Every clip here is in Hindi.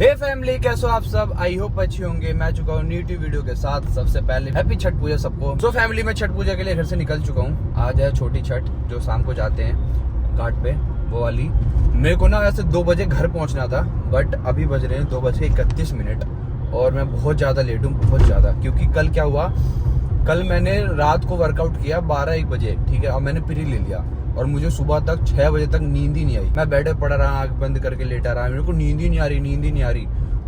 हे फैमिली, कैसे हो आप सब? आई होप अच्छे होंगे। मैं चुका हूँ न्यू वीडियो के साथ। सबसे पहले हैप्पी छठ पूजा सबको। सो फैमिली, मैं छठ पूजा के लिए घर से निकल चुका हूँ। आज है छोटी छठ, जो शाम को जाते हैं घाट पे, वो वाली। मेरे को ना वैसे 2 बजे घर पहुंचना था, बट अभी बज रहे हैं 2:31 और मैं बहुत ज्यादा लेट हूँ, बहुत ज्यादा। क्योंकि कल क्या हुआ, कल मैंने रात को वर्कआउट किया 12-1 बजे, ठीक है, और मैंने प्री ले लिया और मुझे सुबह तक 6 बजे तक नींद ही नहीं आई। मैं बेड पे पड़ा रहा, आंख बंद करके लेटा रहा, मेरे को नींद ही नहीं आ रही।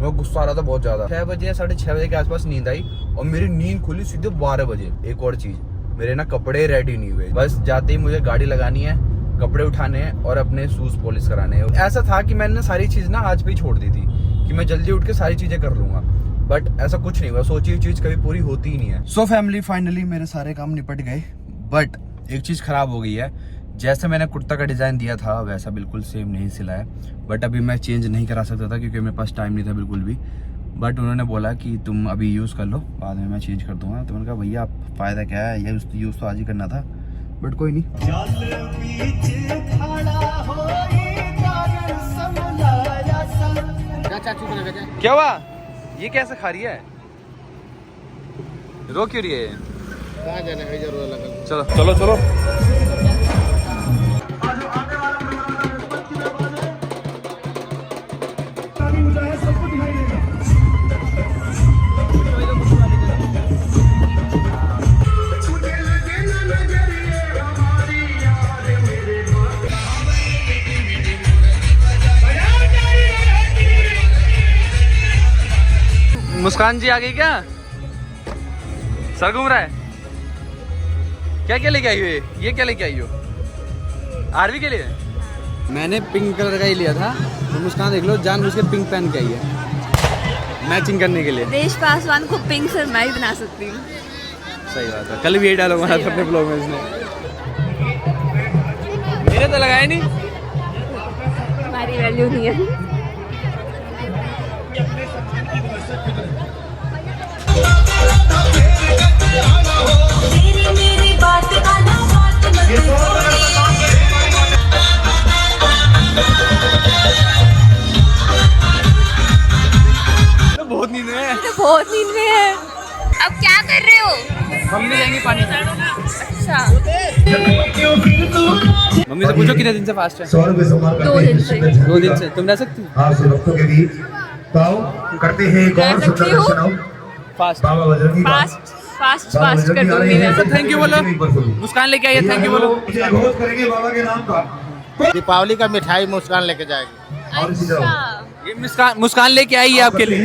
मैं गुस्सा आ रहा था बहुत ज्यादा। 6 बजे या 6:30 बजे के आसपास नींद आई और मेरी नींद खुली सीधे 12 बजे। एक और चीज, मेरे ना कपड़े रेडी नहीं हुए। बस जाते ही मुझे गाड़ी लगानी है, कपड़े उठाने हैं और अपने शूज पॉलिश कराने हैं। ऐसा था कि मैंने सारी चीज ना आज पे ही छोड़ दी थी कि मैं जल्दी उठ के सारी चीजें कर लूंगा, बट ऐसा कुछ नहीं हुआ। सोची हुई चीज कभी पूरी होती ही नहीं है। सो फैमिली, फाइनली मेरे सारे काम निपट गए, बट एक चीज खराब हो गई है। जैसे मैंने कुर्ता का डिजाइन दिया था वैसा बिल्कुल सेम नहीं सिला है, बट अभी मैं चेंज नहीं करा सकता था क्योंकि मेरे पास टाइम नहीं था बिल्कुल भी। बट उन्होंने बोला कि तुम अभी यूज़ कर लो, बाद में मैं चेंज कर दूंगा। तो मैंने कहा भैया, आप फ़ायदा क्या है, ये यूज़ तो आज ही करना था, बट कोई नहीं। क्या हुआ? ये कैसे खा रही है? रो क्यों रही है? चलो चलो चलो। मुस्कान जी आ गई क्या? सर घूम रहा है? क्या क्या लेके आई हो? ये क्या लेके आई हो? आरवी के लिए मैंने पिंक कलर का ही लिया था। तो मुस्कान देख लो, जानबूझ के पिंक पहन के आई है मैचिंग करने के लिए। देश पासवान को पिंक सर मैं ही बना सकती हूँ। सही बात है, कल भी यही डायलॉग मारा था अपने ब्लॉग में इसने। मेरे तो लगाया नहीं, हमारी वैल्यू नहीं है। बहुत नींद में है, बहुत नींद में है। अब क्या कर रहे हो? मम्मी जाएंगी पानी। अच्छा, मम्मी से पूछो कितने दिन से फास्ट है? 2 दिन से। 2 दिन से। तुम रह सकती हो? करते हैं फास्ट कर दूंगी मैं। थैंक यू बोलो, मुस्कान लेके आई है, थैंक यू बोलो। करेंगे बाबा के नाम का। दीपावली का मिठाई मुस्कान लेके जाएगी। अच्छा, ये मुस्कान लेके आई है आपके लिए।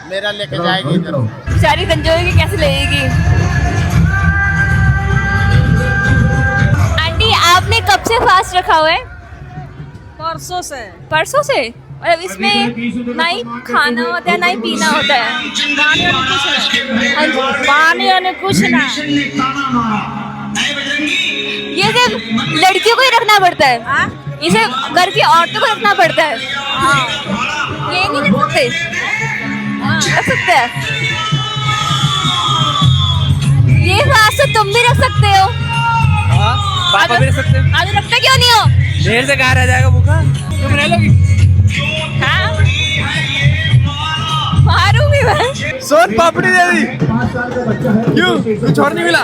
मेरा लेके जाएगी। बेचारी कंजोई की कैसे लगेगी? आंटी, आपने कब से फास्ट रखा हुआ है? परसों से। परसों से? और इसमें ना ही खाना होता है ना ही पीना होता है। पानी और कुछ ना। ये सिर्फ लड़कियों को ही रखना पड़ता है? इसे घर की औरतों को रखना पड़ता है? ये नहीं रख सकते? रख सकते हैं। ये फास्ट तो तुम भी रख सकते हो। पापा भी रख सकते हैं। आज रखते क्यों नहीं हो? देर से कहाँ रह जाएगा भूखा? तुम रह लोगी? हाँ, मारूंगी मैं। सोन पापड़ी दे दी। क्यों? कुछ और नहीं मिला?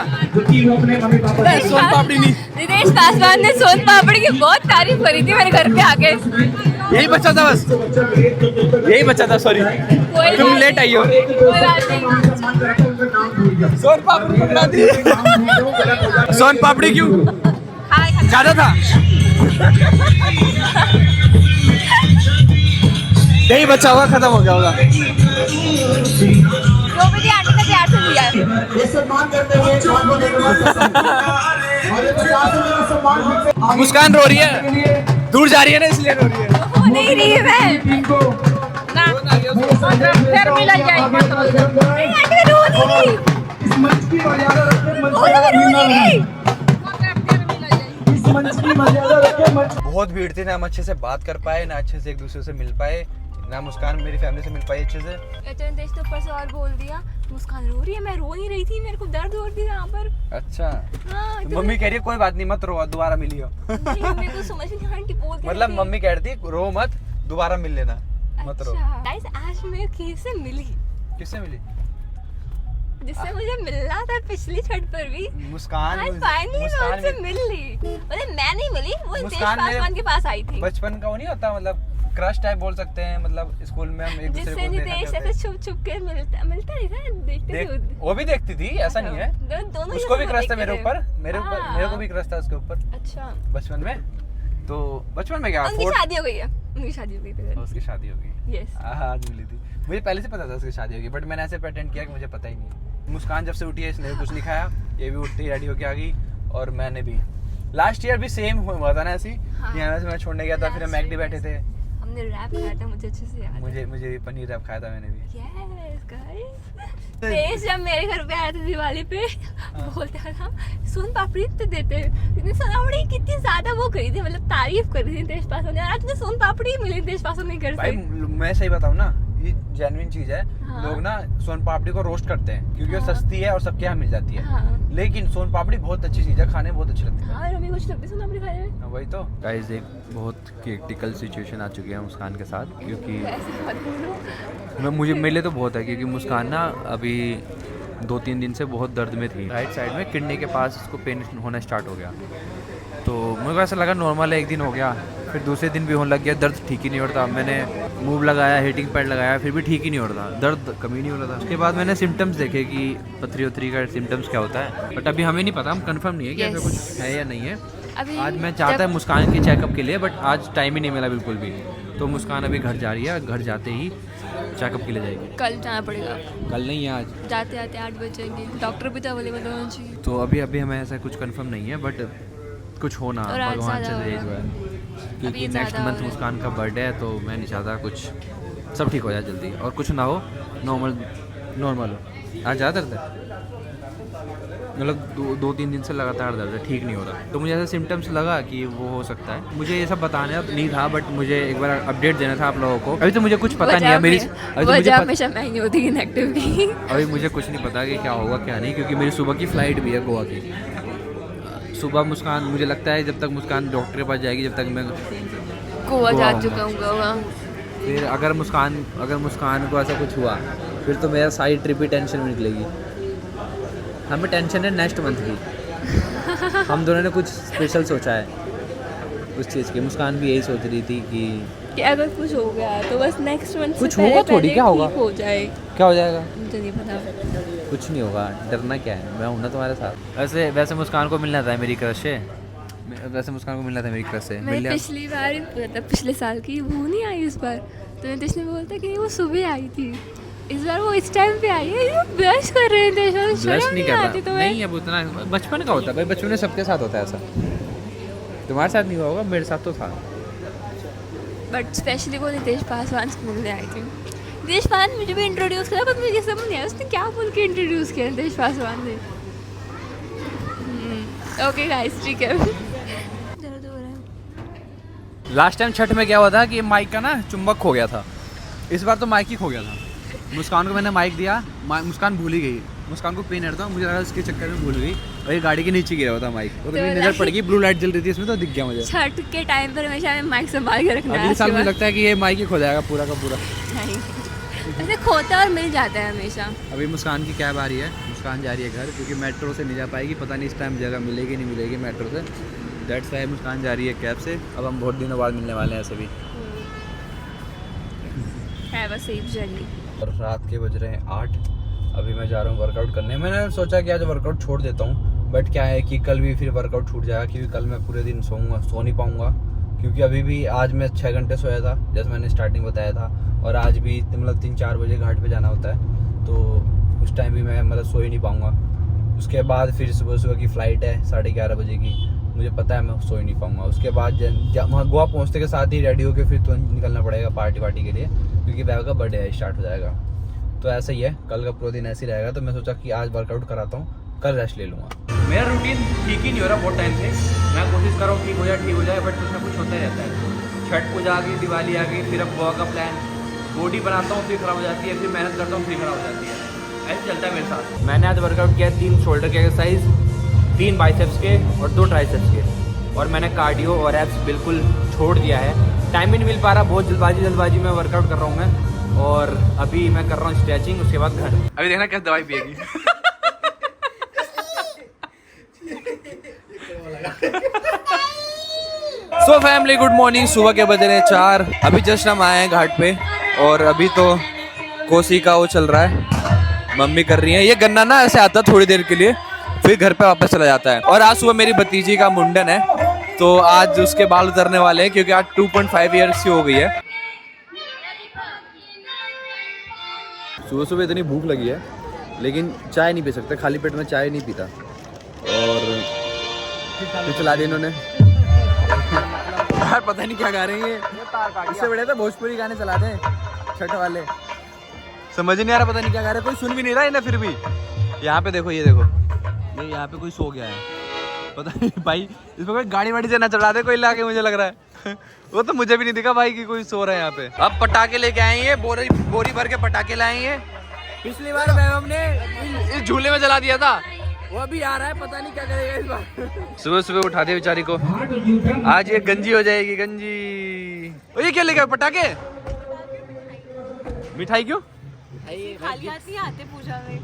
सोन पापड़ी नहीं। रितेश पासवान ने सोन पापड़ी की बहुत तारीफ करी थी मेरे घर पे आके। यही बच्चा था, बस यही बच्चा था। सॉरी, तुम लेट आई हो। कोई बात नहीं। सोन पापड़ी बना दी। सोन पापड़ी क्यों? ज्यादा था। यही बच्चा होगा, खत्म हो गया होगा। जो भी थी आंटी ने प्यार से दिया। मुस्कान रो रही है, दूर जा रही है ना, इसलिए रो रही है। हो नहीं रही है मैं। फिर मिला जाएगी। नहीं आंटी, मैं रो नहीं रही। रो नहीं रही। बहुत भीड़ थी ना, हम अच्छे से बात कर पाए ना, अच्छे से एक दूसरे से मिल पाए ना। मुस्कान मेरी फैमिली से मिल पाई अच्छे से। रितेश तो ऊपर से और बोल दिया, मुस्कान रो रही है। मैं रो नहीं रही थी, मेरे को दर्द हो रही थी यहाँ पर। अच्छा, हाँ, तो मम्मी कह रही है कोई बात नहीं, मत रो, दोबारा मिलियो। नहीं, मेरे को समझ नहीं आंटी बोल मतलब मम्मी कह रही थी रो मत, दोबारा मिल लेना। मत रो। गाइस आज मैं किससे मिली, किससे मिली? जिससे मुझे मिलना था पिछली छठ पर भी। मुस्कान। आज फाइनली मैं उनसे मिल ली। मतलब मैं नहीं मिली, वो देश मुस्कान पासवान के पास आई थी। बचपन का वो नहीं होता, मतलब क्रश टाइप बोल सकते हैं, मतलब स्कूल में हम एक दूसरे जिससे को देखा नितेश करते ऐसे छुप छुप के मिलता नहीं था, देखते थे। वो भी देखती थी, ऐसा नहीं है। दोनों उसको भी क्रश था मेरे देखते ऊपर, मेरे को भी क्रश था उसके ऊपर अच्छा बचपन में। तो बचपन में क्या, उनकी शादी हो गई है, उनकी शादी हो गई। उसकी शादी हो गई। यस, आज मिली थी, मुझे पहले से पता था उसकी शादी होगी, बट मैंने ऐसे प्रेटेंड किया कि मुझे पता ही नहीं। मुस्कान जब से उठी है इसने कुछ नहीं खाया, ये भी उठती रेडी होके आ गई, और मैंने भी लास्ट ईयर भी सेम हुआ था ना ऐसी। यहाँ से मैं छोड़ने गया था, फिर हम मैकडी बैठे थे, हमने रैप खाया था, मुझे अच्छे से याद है। मुझे भी पनीर रैप खाया था मैंने भी। यस गाइस, तेज जब मेरे घर पे आया था दिवाली पे, बोलता था सोन पापड़ी तो देते, इतनी सोन पापड़ी कितनी ज्यादा वो करी थी, मतलब तारीफ कर रही थी देश पासवान ने। आज मुझे सोन पापड़ी मिली देश पासवान नहीं कर भाई सकती। मैं सही बताऊँ ना, ये जेन्युइन चीज है। हाँ। लोग ना सोन पापड़ी को रोस्ट करते हैं क्योंकि वो हाँ। सस्ती है और सबके यहाँ मिल जाती है। हाँ। लेकिन सोन पापड़ी बहुत अच्छी चीज है, खाने में बहुत अच्छी लगती है। हाँ, हमें कुछ लगती सोन पापड़ी खाने में। वही तो गाइस, एक बहुत क्रिटिकल सिचुएशन आ चुकी है मुस्कान के साथ, क्योंकि ऐसे मत बोलो। मुझे मेरे तो बहुत है, क्योंकि मुस्कान ना अभी 2-3 दिन से बहुत दर्द में थी। राइट साइड में किडनी के पास इसको पेन होना स्टार्ट हो गया। तो मुझे को ऐसा लगा नॉर्मल है, एक दिन हो गया, फिर दूसरे दिन भी होने लग गया, दर्द ठीक ही नहीं होता। मैंने मूव लगाया, हीटिंग पैड लगाया, फिर भी ठीक ही नहीं होता, दर्द कमी नहीं हो रहा था। उसके बाद मैंने सिम्टम्स देखे कि पथरी उथरी का सिम्टम्स क्या होता है, बट अभी हमें नहीं पता, हम कंफर्म नहीं है कि ऐसा कुछ है या नहीं है। आज मैं चाहता है मुस्कान के चेकअप के लिए, बट आज टाइम ही नहीं मिला बिल्कुल भी। तो मुस्कान अभी घर जा रही है, घर जाते ही चेकअप के लिए जाएगी। कल जाना पड़ेगा, कल नहीं है, आज जाते आते 8 बजेंगे। डॉक्टर भी तो अवेलेबल होना चाहिए। तो अभी हमें ऐसा कुछ कंफर्म नहीं है, बट कुछ होना और आज भगवान से ज़्यादा दहेज हो हुआ रहा है, क्योंकि ये नेक्स्ट ज़्यादा मंथ हो रहा है। मुस्कान का बर्थडे है, तो मैं नहीं चाहता कुछ, सब ठीक हो जाए जल्दी और कुछ ना हो, नॉर्मल हो। आज ज़्यादा दर्द है, मतलब 2-3 दिन से लगातार दर्द है, ठीक नहीं हो रहा। तो मुझे ऐसा सिम्टम्स लगा कि वो हो सकता है। मुझे ये सब बताना नहीं था, बट मुझे एक बार अपडेट देना था आप लोगों को। अभी तो मुझे कुछ पता नहीं है, मेरी हमेशा महंगी होती है इनएक्टिव की। अभी मुझे कुछ नहीं पता कि क्या होगा क्या नहीं, क्योंकि मेरी सुबह की फ़्लाइट भी है गोवा की। सुबह मुस्कान, मुझे लगता है जब तक मुस्कान डॉक्टर के पास जाएगी, जब तक मैं गोवा जा गोवा चुका हूँ गोवा। फिर अगर मुस्कान को ऐसा कुछ हुआ, फिर तो मेरा सारी ट्रिप ही टेंशन में निकलेगी। हमें टेंशन है नेक्स्ट मंथ की। हम दोनों ने कुछ स्पेशल सोचा है उस चीज़ की। मुस्कान भी यही सोच रही थी कि अगर कुछ हो गया तो बस नेक्स्ट मंथ कुछ होगा थोड़ी, क्या होगा, हो जाए, क्या हो जाएगा, मुझे नहीं पता। कुछ नहीं होगा, डरना क्या है, मैं हूं ना तुम्हारे साथ। वैसे मुस्कान को मिलना था मेरी क्रश से, मैंने पिछली बार ही बोला था, पिछले साल की वो नहीं आई इस बार, तो नितेश ने बोलता कि वो सुबह आई थी, इस बार वो इस टाइम पे आई है। ये ब्लश कर रहे थे, ब्लश नहीं कर आती रहा, नहीं अब उतना बचपन का होता है भाई, बचपन में सबके साथ होता है ऐसा। तुम्हारे साथ नहीं हुआ होगा, मेरे साथ तो था। बट स्पेशली वो नितेश पासवान से मिलने आई थी। नितेश पासवान मुझे भी इंट्रोड्यूस किया, पर मुझे समझ नहीं आया उसने क्या बोल के इंट्रोड्यूस किया नितेश पासवान ने। ओके गाइस, ठीक है। दर्द हो रहा है। लास्ट टाइम छठ में क्या हुआ था कि माइक का ना चुंबक खो गया था, इस बार तो माइक ही खो गया था। मुस्कान को मैंने माइक दिया, मुस्कान भूल ही गई। मुस्कान को पेन था, मुझे लगा उसके चक्कर में भूल गई, और ये गाड़ी के नीचे गिरा हुआ था माइक, तो मेरी नज़र पड़ गई, ब्लू लाइट जल रही थी इसमें, तो दिख गया मुझे। छठ के टाइम पर हमेशा हमें माइक संभाल के रखना है। अगले साल मुझे लगता है कि ये माइक ही खो जाएगा पूरा का पूरा। नहीं, ऐसे खोता है और मिल जाता है हमेशा। अभी मुस्कान की कैब आ रही है, मुस्कान जा रही है घर, क्योंकि मेट्रो से नहीं जा पाएगी, पता नहीं इस टाइम जगह मिलेगी नहीं मिलेगी मेट्रो से। दैट्स वाई मुस्कान जा रही है कैब से। अब हम बहुत दिनों बाद मिलने वाले हैं ऐसे भी। Have a safe journey. और रात के बज रहे हैं 8, अभी मैं जा रहा हूँ वर्कआउट करने। मैंने सोचा कि आज वर्कआउट छोड़ देता हूँ, बट क्या है कि कल भी फिर वर्कआउट छूट जाएगा, क्योंकि कल मैं पूरे दिन सो नहीं पाऊँगा, क्योंकि अभी भी आज मैं 6 घंटे सोया था, जैसे मैंने स्टार्टिंग बताया था, और आज भी मतलब 3-4 बजे घाट पे जाना होता है, तो उस टाइम भी मैं मतलब सो ही नहीं पाऊँगा। उसके बाद फिर सुबह की फ़्लाइट है 11:30 बजे की, मुझे पता है मैं सो ही नहीं पाऊँगा। उसके बाद वहाँ गोवा पहुँचते के साथ ही रेडी होकर फिर तो निकलना पड़ेगा पार्टी के लिए, क्योंकि बैग का बर्थडे स्टार्ट हो जाएगा। तो ऐसा ही है, कल का पूरा दिन ऐसे ही रहेगा। तो मैं सोचा कि आज वर्कआउट कराता हूँ, कल रेस्ट ले लूँगा। मेरा रूटीन ठीक ही नहीं हो रहा बहुत टाइम से, मैं कोशिश कर रहा हूँ ठीक हो जाए, बट कुछ ना कुछ होता ही रहता है। छठ पूजा आ गई, दिवाली आ गई, फिर अब गोवा का प्लान, बॉडी बनाता हूँ फिर ख़राब हो जाती है, फिर मेहनत करता हूँ फिर ख़राब हो जाती है, ऐसे चलता है मेरे साथ। मैंने आज वर्कआउट किया 3 शोल्डर के एक्सरसाइज, 3 बाइसेप्स के और 2 ट्राइसेप्स के, और मैंने कार्डियो और एब्स बिल्कुल छोड़ दिया है। टाइम ही नहीं मिल पा रहा, बहुत जल्दबाजी में वर्कआउट कर रहा हूँ मैं। और अभी मैं कर रहा हूँ स्ट्रेचिंग, उसके बाद घर। अभी देखना कैसे दवाई पिएगी। So family good morning. सुबह के बज रहे हैं 4। अभी जस्ट हम आए हैं घाट पे और अभी तो कोसी का वो चल रहा है, मम्मी कर रही है। ये गन्ना ना ऐसे आता थोड़ी देर के लिए, फिर घर पे वापस चला जाता है। और आज सुबह मेरी भतीजी का मुंडन है, तो आज उसके बाल उतरने वाले हैं क्योंकि आज 2.5 ईयर्स की हो गई है। सुबह सुबह इतनी भूख लगी है, लेकिन चाय नहीं पी सकते, खाली पेट में चाय नहीं पीता। और फिर चला दिया इन्होंने यार, पता नहीं क्या गा रहे हैं ये। इससे बड़े तो भोजपुरी गाने चलाते हैं छठ वाले, समझ नहीं आ रहा, पता नहीं क्या गा रहे, कोई सुन भी नहीं रहा इन्हें। फिर भी यहाँ पे देखो, ये देखो, ये यहाँ पे कोई सो गया है, पता नहीं भाई इसमें कोई गाड़ी वाड़ी से ना चढ़ा दे कोई लाके, मुझे लग रहा है। वो तो मुझे भी नहीं दिखा भाई कि कोई सो रहा है यहाँ पे। अब पटाखे लेके आए हैं, बोरी भर के पटाखे लाए हैं। पिछली बार मैम ने इस झूले में जला दिया था, वो अभी आ रहा है, पता नहीं क्या करेगा इस बार। सुबह सुबह उठा दिया बेचारी को, आज ये गंजी हो जाएगी, गंजी। और ये क्या लेके पटाखे, मिठाई क्यों? खाली हाथ नहीं आते पूजा में।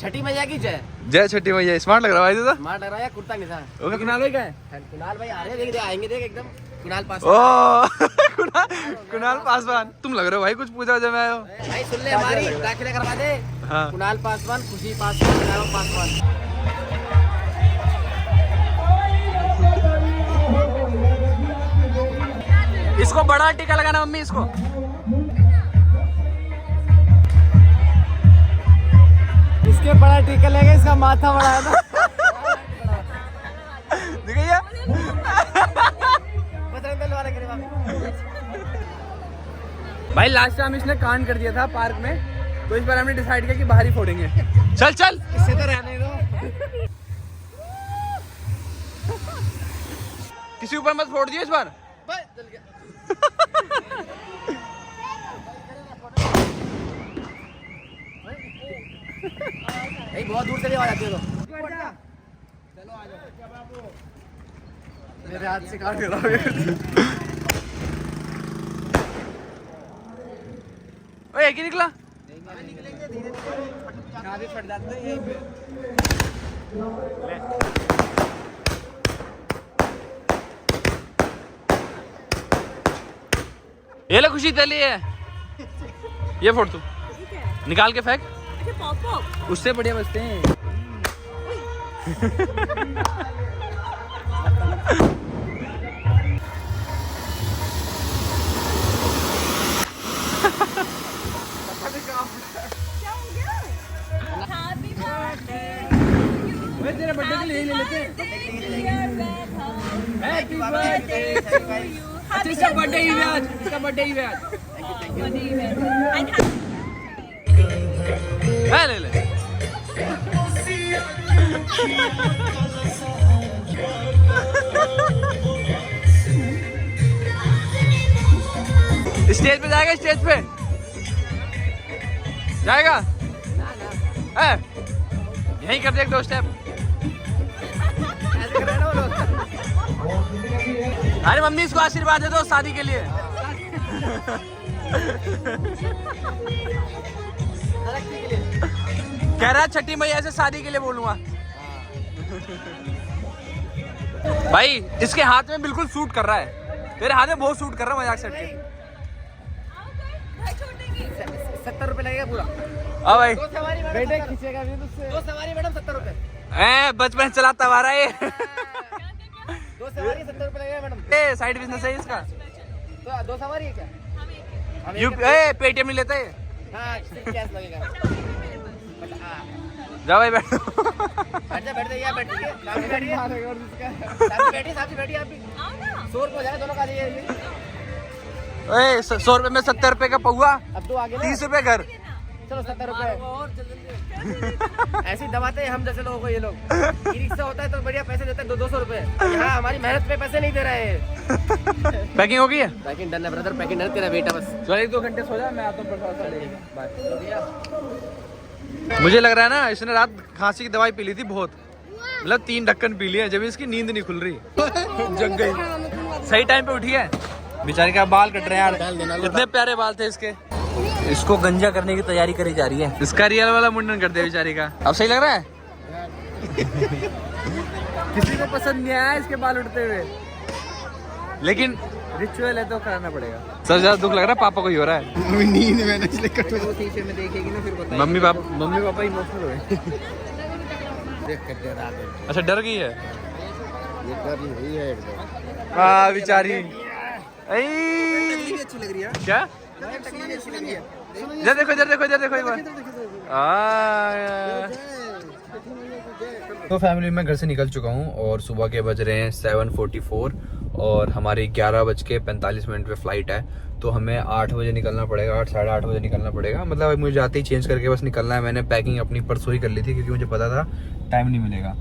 छठी मैया की जय। जय छठी मैया। स्मार्ट लग रहा है भाई, स्मार्ट लग रहा है, कुर्ता निशा। ओके कुणाल भाई का है? कुणाल भाई आ रहे हैं, देख आएंगे, देख एकदम कुणाल पास। ओ कुणाल पासवान, तुम लग रहे हो भाई कुछ पूजा वजह में आए हो। भाई सुन ले, हमारी दाखिला करवा दे। हाँ। कुणाल पासवान, खुशी पासवान, राम पासवान। इसको बड़ा टीका लगाना मम्मी, इसको। इसके बड़ा टीका लेगा, इसका माथा बड़ा है ना। दिखाइए भाई, लास्ट टाइम इसने कांड कर दिया था पार्क में, तो इस बार हमने डिसाइड किया कि बाहर ही फोड़ेंगे। चल चल, इससे तो रहने दो। किसी ऊपर मत फोड़ दियो इस बार। बहुत दूर से नहीं आ जाती हो तो। चलो आ जाओ, मेरे हाथ से काट के ओए एक ही निकला। निकलेंगे धीरे धीरे, फट जाते हैं यहीं पे। ये ले खुशी तेली है, ये फोड़ तू, निकाल के फेंक, उससे बढ़िया बचते हैं। तेरे बर्थडे के लिए ले लेते हैं। Happy birthday to you. अच्छा इसका बर्थडे ही है आज, इसका बर्थडे ही है आज। ले ले। स्टेज पे जाएगा, स्टेज पे जाएगा। यहीं कर दे एक दो स्टेप। अरे मम्मी इसको आशीर्वाद दे दो शादी के लिए। कह रहा है छठी मैया से शादी के लिए बोलूंगा। भाई इसके हाथ में बिल्कुल सूट कर रहा है, तेरे हाथ में बहुत सूट कर रहा है, मजाक से हटके। 70 रुपए लगेगा पूरा। हाँ भाई, बेटे खींचेगा भी तुझसे। 2 सवारी मैडम 70 रुपए। बचपन चलाता हुआ रहा है। 2 सवारी 70 रुपए लगेगा मैडम। ये साइड बिजनेस है इसका। तो 2 सवारी है क्या? यूपीआई पेटीएम नहीं लेते। हाँ कैश लगेगा। जाओ भाई बैठो। बैठ जा बैठ ठीक है। सामने बैठिए, सामने बैठिए आप भी। 100 रुपए हो जाए दोनों का। 100 रुपए में 70 रुपए का पौआ, अब तो आगे 30 रुपए घर। चलो 70 रुपए। ऐसे ही दबाते हैं हम जैसे लोगों को ये लोग। ई रिक्शा होता है तो बढ़िया पैसे देते हैं, 200 रुपए। यहाँ हमारी मेहनत पे पैसे नहीं दे रहे हैं। पैकिंग हो गई है? पैकिंग डन है ब्रदर, पैकिंग डन। तेरा बेटा बस चल 1-2 घंटे सो जा, मैं आता हूँ। बाय। मुझे लग रहा है ना इसने रात खांसी की दवाई पी ली थी बहुत, मतलब 3 ढक्कन पी लिए, जब इसकी नींद नहीं खुल रही। जग गई। सही टाइम पे उठी है, बेचारे का बाल कट रहे हैं यार, इतने प्यारे बाल थे इसके। इसको गंजा करने की तैयारी करी जा रही है। इसका रियल वाला मुंडन कर दिया बेचारी का। अब सही लग रहा है? किसी को पसंद नहीं आया इसके बाल उठते हुए, लेकिन रिचुअल है तो कराना पड़ेगा। सबसे ज्यादा दुख लग रहा है पापा को ही हो रहा है। नींद में इसलिए कटो। वो शीशे में देखेगी ना फिर बताएगी। मम्मी पापा इमोशनल हुए। अच्छा डर गई है। ये डर नहीं है एकदम। हाँ बेचारी। अच्छी लग रही है। क्या? अच्छी लग रही है। इधर देखो इधर देखो इधर देखो एक बार। तो फैमिली मैं घर से निकल चुका हूँ और सुबह के बज रहे हैं 7:44 और हमारी 11:45 पे फ्लाइट है। तो हमें 8 बजे निकलना पड़ेगा, 8 साढ़े 8 बजे निकलना पड़ेगा। मतलब अभी मुझे जाते ही चेंज करके बस निकलना है। मैंने पैकिंग अपनी परसों ही कर ली थी क्योंकि मुझे पता था टाइम नहीं मिलेगा।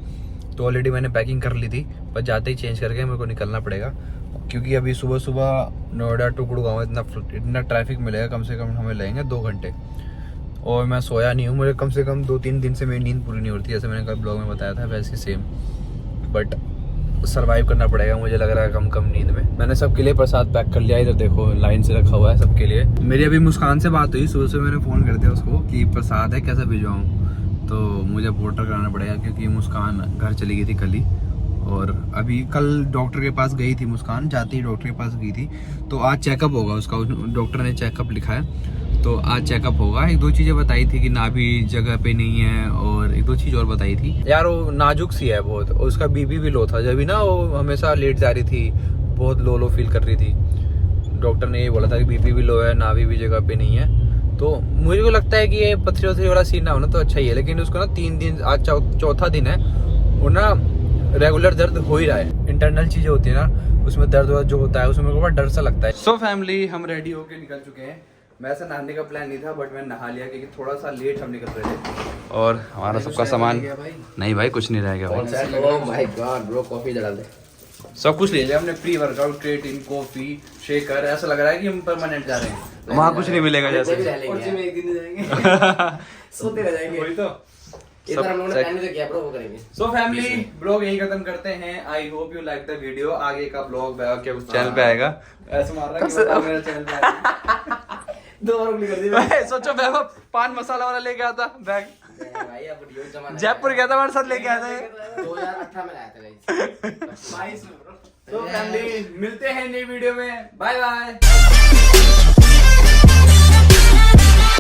तो ऑलरेडी मैंने पैकिंग कर ली थी, पर जाते ही चेंज करके मेरे को निकलना पड़ेगा क्योंकि अभी सुबह सुबह नोएडा टू गुड़गांव इतना ट्रैफिक मिलेगा, कम से कम हमें लगेंगे 2 घंटे। और मैं सोया नहीं हूँ, मुझे कम से कम 2-3 दिन से मेरी नींद पूरी नहीं होती, जैसे मैंने कल ब्लॉग में बताया था वैसे सेम। बट सरवाइव करना पड़ेगा, मुझे लग रहा है कम नींद में। मैंने सबके लिए प्रसाद पैक कर लिया, इधर देखो लाइन से रखा हुआ है सबके लिए। मेरी अभी मुस्कान से बात हुई, सुबह से मैंने फ़ोन कर दिया उसको कि प्रसाद है कैसे भिजवाऊँ। तो मुझे पोर्टर कराना पड़ेगा क्योंकि मुस्कान घर चली गई थी कल ही। और अभी कल डॉक्टर के पास गई थी मुस्कान, जाती ही डॉक्टर के पास गई थी। तो आज चेकअप होगा उसका, डॉक्टर ने चेकअप लिखा है तो आज चेकअप होगा। 1-2 चीज़ें बताई थी कि नाभि जगह पे नहीं है और 1-2 चीज़ और बताई थी। यार वो नाजुक सी है बहुत, और उसका बीपी भी लो था। जब भी ना वो हमेशा लेट जा रही थी, बहुत लो फील कर रही थी। डॉक्टर ने ये बोला था कि बीपी भी लो है, नाभि भी जगह पे नहीं है। तो मुझे को लगता है कि ये पथरी वाला सीन ना होना तो अच्छा ही है, लेकिन उसको ना 3 दिन, आज चौथा दिन है, वो ना रेगुलर दर्द हो ही रहा है। इंटरनल चीजें होती है ना, उसमें दर्द जो होता है उसमें मेरे को बड़ा डर सा लगता है। सो फैमिली हम रेडी होके निकल चुके हैं। वैसे नहाने का प्लान नहीं था बट मैंने नहा लिया क्योंकि थोड़ा सा लेट हम निकल रहे थे। और हमारा सबका सामान नहीं भाई, कुछ नहीं रह गया भाई। Oh my God bro, coffee डाल दे। सब कुछ ले लिया हमने, pre workout creatine, coffee, shaker. ऐसा लग रहा है कि हम परमानेंट जा रहे हैं, वहाँ कुछ नहीं मिलेगा जैसे। में एक दिन जाएंगे, सोते रह जाएंगे। वही तो इधर हम लोगों ने प्लान नहीं किया ब्रो, वो करेंगे। सो फैमिली ब्लॉग यही खत्म करते हैं। I hope you like the video. आगे का ब्लॉग के उस चैनल पे आएगा। ऐसे मार रहा है कि मेरा चैनल पे आएगा। 2 बार उंगली कर दी। सोचो वैभव पान मसाला वाला लेके आता बैग, भाई अब वीडियो जमाना जयपुर गया था हमारे साथ लेके आया था। 2018 में लाया था गाइस। 22 में ब्रो। तो फैमिली मिलते हैं नई वीडियो में, बाय बाय।